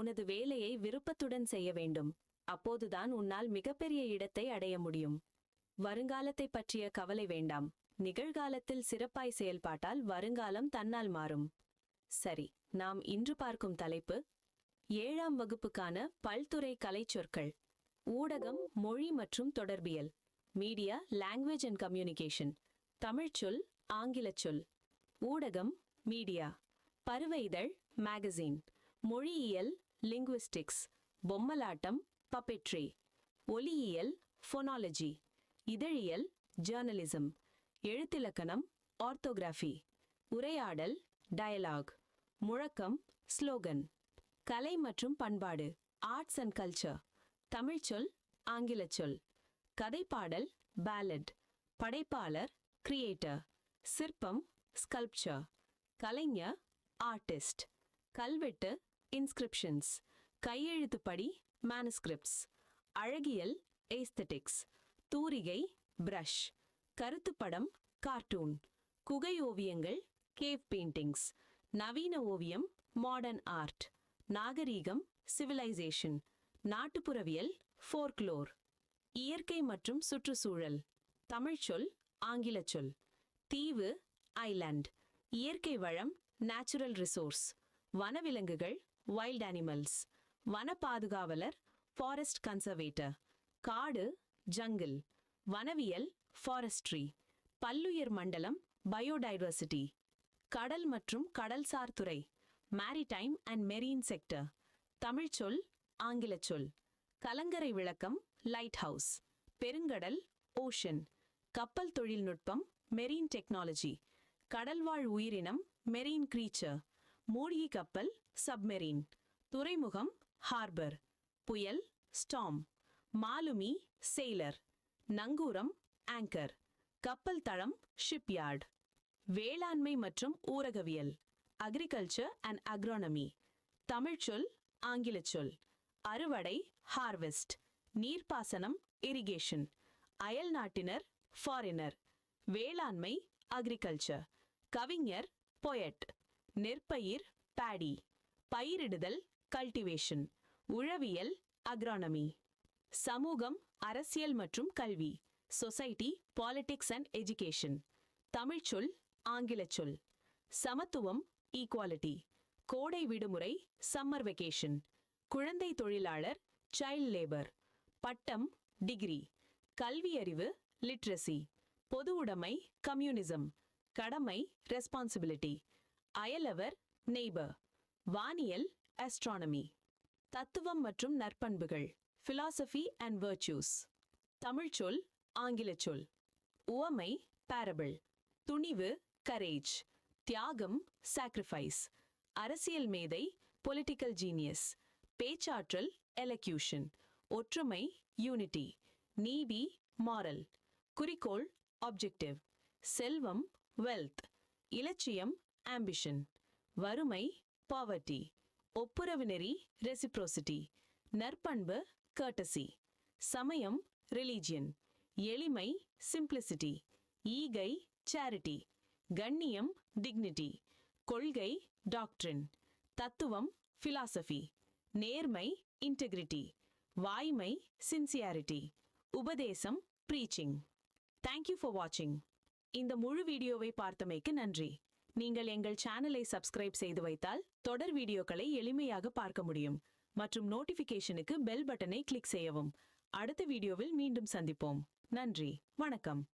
உனது வேலையை விருப்பத்துடன் செய்ய வேண்டும். அப்போதுதான் உன்னால் மிகப்பெரிய இடத்தை அடைய முடியும். வருங்காலத்தை பற்றிய கவலை வேண்டாம். நிகழ்காலத்தில் சிறப்பாய் செயல்பாட்டால் வருங்காலம் தன்னால் மாறும். சரி, நாம் இன்று பார்க்கும் தலைப்பு 7ஆம் வகுப்புக்கான பல்துறை கலைச்சொற்கள். ஊடகம், மொழி மற்றும் தொடர்பியல். Media, language and communication. தமிழ்ச்சொல், ஆங்கிலச் சொல். ஊடகம், மீடியா. பருவ இதழ், மேகசின். மொழியியல், லிங்குவிஸ்டிக்ஸ். பொம்மலாட்டம், பப்பெட்ரி. ஒலியியல், ஃபோனாலஜி. இதழியல், ஜேர்னலிசம். எழுத்திலக்கணம், ஆர்த்தோகிராஃபி. உரையாடல், டயலாக். முழக்கம், ஸ்லோகன். கலை மற்றும் பண்பாடு, ஆர்ட்ஸ் அண்ட் கல்ச்சர். தமிழ்ச்சொல், ஆங்கிலச் சொல். கதைப்பாடல், பேலட். படைப்பாளர், கிரியேட்டர். சிற்பம், ஸ்கல்ப்சர். கலைஞர், ஆர்டிஸ்ட். கல்வெட்டு, இன்ஸ்கிரிப்ஷன்ஸ். கையெழுத்துப்படி, மேனுஸ்கிரிப்ட்ஸ். அழகியல், ஏஸ்தட்டிக்ஸ். தூரிகை, பிரஷ். கருத்துப்படம், கார்ட்டூன். குகை ஓவியங்கள், கேவ் பெயிண்டிங்ஸ். நவீன ஓவியம், மாடர்ன் ஆர்ட். நாகரீகம், சிவிலைசேஷன். நாட்டுப்புறவியல், ஃபோர்க்ளோர். இயற்கை மற்றும் சுற்றுச்சூழல். தமிழ்ச்சொல், ஆங்கிலச் சொல். தீவு, ஐலாண்ட். இயற்கை வளம், நேச்சுரல் ரிசோர்ஸ். வனவிலங்குகள், வைல்ட் அனிமல்ஸ். வன பாதுகாவலர், ஃபாரஸ்ட் கன்சர்வேட்டர். காடு, ஜங்கிள். வனவியல், ஃபாரஸ்ட்ரி. பல்லுயிர் மண்டலம், பயோடைவர்சிட்டி. கடல் மற்றும் கடல்சார் துறை, மேரிடைம் அண்ட் மெரீன் செக்டர். தமிழ்ச்சொல், ஆங்கிலச் சொல். கலங்கரை விளக்கம், லைட் ஹவுஸ். பெருங்கடல், ஓஷன். கப்பல் தொழில்நுட்பம், மெரீன் டெக்னாலஜி. கடல்வாழ் உயிரினம், மெரீன் கிரீச்சர். மூழ்கி கப்பல், சப்மெரீன். துறைமுகம், ஹார்பர். புயல், ஸ்டார்ம். மாலுமி, செயிலர். நங்கூரம், ஆங்கர். கப்பல் தளம், ஷிப்யார்ட். வேளாண்மை மற்றும் ஊரகவியல், அக்ரிகல்ச்சர் அண்ட் அக்ரானமி. தமிழ்ச்சொல், ஆங்கிலச் சொல். அறுவடை, ஹார்வெஸ்ட். நீர்ப்பாசனம், இரிகேஷன். அயல் நாட்டினர், ஃபாரினர். வேளாண்மை, அக்ரிகல்ச்சர். கவிஞர், பொயட். நெற்பயிர், பேடி. பயிரிடுதல், கல்டிவேஷன். உழவியல், அக்ரானமி. சமூகம், அரசியல் மற்றும் கல்வி. Society, politics and education. தமிழ்ச்சொல், ஆங்கிலச் சொல். சமத்துவம், ஈக்குவாலிட்டி. கோடை விடுமுறை, சம்மர் வெகேஷன். குழந்தை தொழிலாளர், சைல்ட் லேபர். பட்டம், டிகிரி. கல்வியறிவு, லிட்ரஸி. பொது உடைமை, கம்யூனிசம். கடமை, ரெஸ்பான்சிபிலிட்டி. அயலவர், நெய்பர். வானியல், ஆஸ்ட்ரானமி. தத்துவம் மற்றும் நற்பண்புகள், பிலாசபி அண்ட் வர்ச்சூஸ். தமிழ்ச்சொல், ஆங்கிலச் சொல். உவமை, பாரபிள். துணிவு, கரேஜ். தியாகம், சாக்ரிஃபைஸ். அரசியல் மேதை, பொலிட்டிக்கல் ஜீனியஸ். பேச்சாற்றல், எலக்யூஷன். ஒற்றுமை, யூனிட்டி. நீதி, மாரல். குறிக்கோள், ஆப்ஜெக்டிவ். செல்வம், வெல்த். இலட்சியம், ஆம்பிஷன். வறுமை, பாவர்ட்டி. ஒப்புரவு நெறி, ரெசிப்ரோசிட்டி. நற்பண்பு, கர்டசி. சமயம், ரிலீஜியன். எளிமை, சிம்பிளிசிட்டி. ஈகை, சேரிட்டி. கண்ணியம், டிக்னிட்டி. கொள்கை, டாக்ட்ரின். தத்துவம், பிலாசபி. நேர்மை, இன்டெகிரிட்டி. வாய்மை, சின்சியாரிட்டி. உபதேசம், ப்ரீச்சிங். தேங்க்யூ ஃபார் வாட்சிங். இந்த முழு வீடியோவை பார்த்தமைக்கு நன்றி. நீங்கள் எங்கள் சேனலை சப்ஸ்கிரைப் செய்து வைத்தால் தொடர் வீடியோக்களை எளிமையாக பார்க்க முடியும். மற்றும் நோட்டிஃபிகேஷனுக்கு பெல் பட்டனை கிளிக் செய்யவும். அடுத்த வீடியோவில் மீண்டும் சந்திப்போம். நன்றி, வணக்கம்.